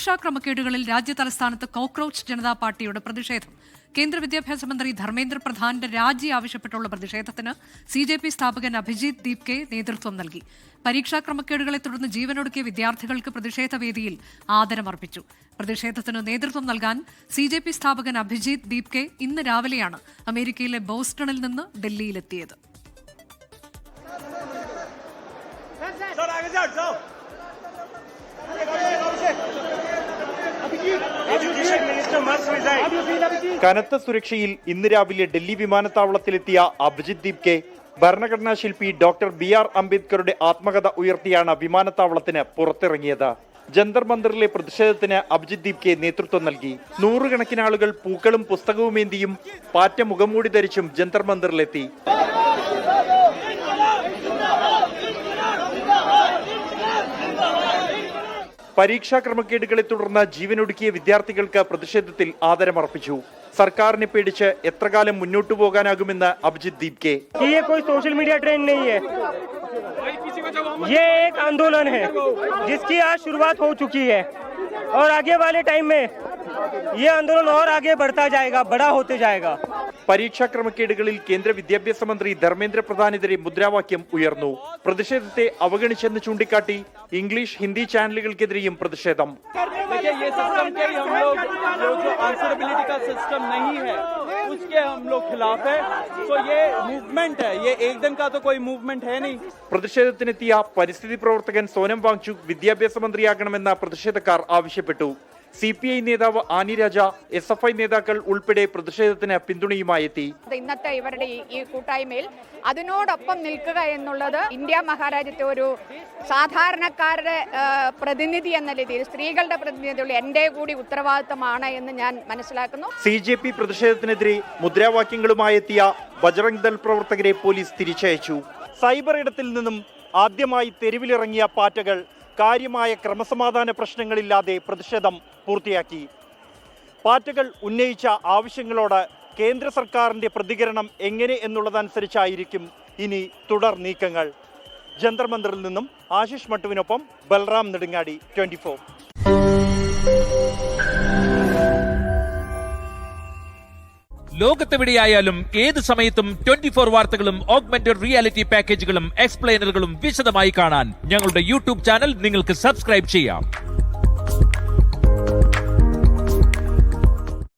പരീക്ഷാ ക്രമക്കേടുകളിൽ രാജ്യതലസ്ഥാനത്ത് കോക്രോച്ച് ജനതാ പാർട്ടിയുടെ പ്രതിഷേധം. കേന്ദ്ര വിദ്യാഭ്യാസ മന്ത്രി ധർമ്മേന്ദ്ര പ്രധാന്റെ രാജി ആവശ്യപ്പെട്ടുള്ള പ്രതിഷേധത്തിന് CJP സ്ഥാപകൻ അഭിജിത് ദീപ്കെ നേതൃത്വം നൽകി. പരീക്ഷാ ക്രമക്കേടുകളെ തുടർന്ന് ജീവനൊടുക്കിയ വിദ്യാർത്ഥികൾക്ക് പ്രതിഷേധവേദിയിൽ ആദരമർപ്പിച്ചു. പ്രതിഷേധത്തിന് നേതൃത്വം നൽകാൻ CJP സ്ഥാപകൻ അഭിജിത് ദീപ്കെ ഇന്ന് രാവിലെയാണ് അമേരിക്കയിലെ ബോസ്റ്റണിൽ നിന്ന് ഡൽഹിയിലെത്തിയത്. കനത്ത സുരക്ഷയിൽ ഇന്ന് രാവിലെ ഡൽഹി വിമാനത്താവളത്തിലെത്തിയ അഭിജിത് ദീപ്കെ ഭരണഘടനാ ശില്പി ഡോക്ടർ BR അംബേദ്കറുടെ ആത്മകഥ ഉയർത്തിയാണ് വിമാനത്താവളത്തിന് പുറത്തിറങ്ങിയത്. ജന്തർ മന്ദിറിലെ പ്രതിഷേധത്തിന് അഭിജിത് ദീപ്കെ നേതൃത്വം നൽകി. നൂറുകണക്കിന് ആളുകൾ പൂക്കളും പുസ്തകവുമേന്തിയും പാറ്റ മുഖംമൂടി ധരിച്ചും ജന്തർ മന്ദിറിലെത്തി. പരീക്ഷാ ക്രമക്കേടുകളെ തുടർന്ന് ജീവനൊടുക്കിയ വിദ്യാർത്ഥികൾക്ക് പ്രതിഷേധത്തിൽ ആദരമർപ്പിച്ചു. സർക്കാരിനെ പേടിച്ച് എത്രകാലം മുന്നോട്ടു പോകാനാകുമെന്ന് അഭിജിത് ദീപ്കെ. सोशल मीडिया ट्रेंड नहीं है, ये एक आंदोलन है जिसकी आज शुरुआत हो चुकी है और आगे वाले टाइम में ये आंदोलन और आगे बढ़ता जाएगा, बड़ा होते जाएगा. പരീക്ഷാ ക്രമക്കേടുകളിൽ കേന്ദ്ര വിദ്യാഭ്യാസ മന്ത്രി ധർമ്മേന്ദ്ര പ്രധാനെതിരെ മുദ്രാവാക്യം ഉയർന്നു. പ്രതിഷേധത്തെ അവഗണിച്ചെന്ന് ചൂണ്ടിക്കാട്ടി ഇംഗ്ലീഷ്, ഹിന്ദി ചാനലുകൾക്കെതിരെയും പ്രതിഷേധം. പ്രതിഷേധത്തിനെത്തിയ പരിസ്ഥിതി പ്രവർത്തകൻ സോനം വാങ്ചുക് വിദ്യാഭ്യാസ മന്ത്രിയാകണമെന്ന പ്രതിഷേധക്കാർ ആവശ്യപ്പെട്ടു. CPI നേതാവ് ആനി രാജ, SFI നേതാക്കൾ ഉൾപ്പെടെ പ്രതിഷേധത്തിന് പിന്തുണയുമായി എത്തി. ഇന്നത്തെ ഇവരുടെ ഈ കൂട്ടായ്മയിൽ അതിനോടൊപ്പം നിൽക്കുക എന്നുള്ളത് ഇന്ത്യ മഹാരാജ്യത്തെ ഒരു സാധാരണക്കാരുടെ പ്രതിനിധി എന്ന രീതിയിൽ, സ്ത്രീകളുടെ പ്രതിനിധിയുള്ള എന്റെ കൂടി ഉത്തരവാദിത്തമാണ് എന്ന് ഞാൻ മനസ്സിലാക്കുന്നു. CJP പ്രതിഷേധത്തിനെതിരെ മുദ്രാവാക്യങ്ങളുമായി എത്തിയ ബജ്റംഗ് ദൾ പ്രവർത്തകരെ പോലീസ് തിരിച്ചയച്ചു. സൈബർ ഇടത്തിൽ നിന്നും ആദ്യമായി തെരുവിലിറങ്ങിയ പാറ്റകൾ കാര്യമായ ക്രമസമാധാന പ്രശ്നങ്ങളില്ലാതെ പ്രതിഷേധം പൂർത്തിയാക്കി. പാറ്റകൾ ഉന്നയിച്ച ആവശ്യങ്ങളോട് കേന്ദ്ര സർക്കാരിന്റെ പ്രതികരണം എങ്ങനെ എന്നുള്ളതനുസരിച്ചായിരിക്കും ഇനി തുടർ നീക്കങ്ങൾ. ജന്തർ മന്ദിറിൽ നിന്നും ആശിഷ് മട്ടുവിനൊപ്പം ബൽറാം നെടുങ്ങാടി, 24. ലോകത്തെവിടെയായാലും ഏത് സമയത്തും 24 വാർത്തകളും ഓഗ്മെന്റഡ് റിയാലിറ്റി പാക്കേജുകളും എക്സ്പ്ലെയിനറുകളും വിശദമായി കാണാൻ ഞങ്ങളുടെ YouTube ചാനൽ നിങ്ങൾക്ക് സബ്സ്ക്രൈബ് ചെയ്യാം.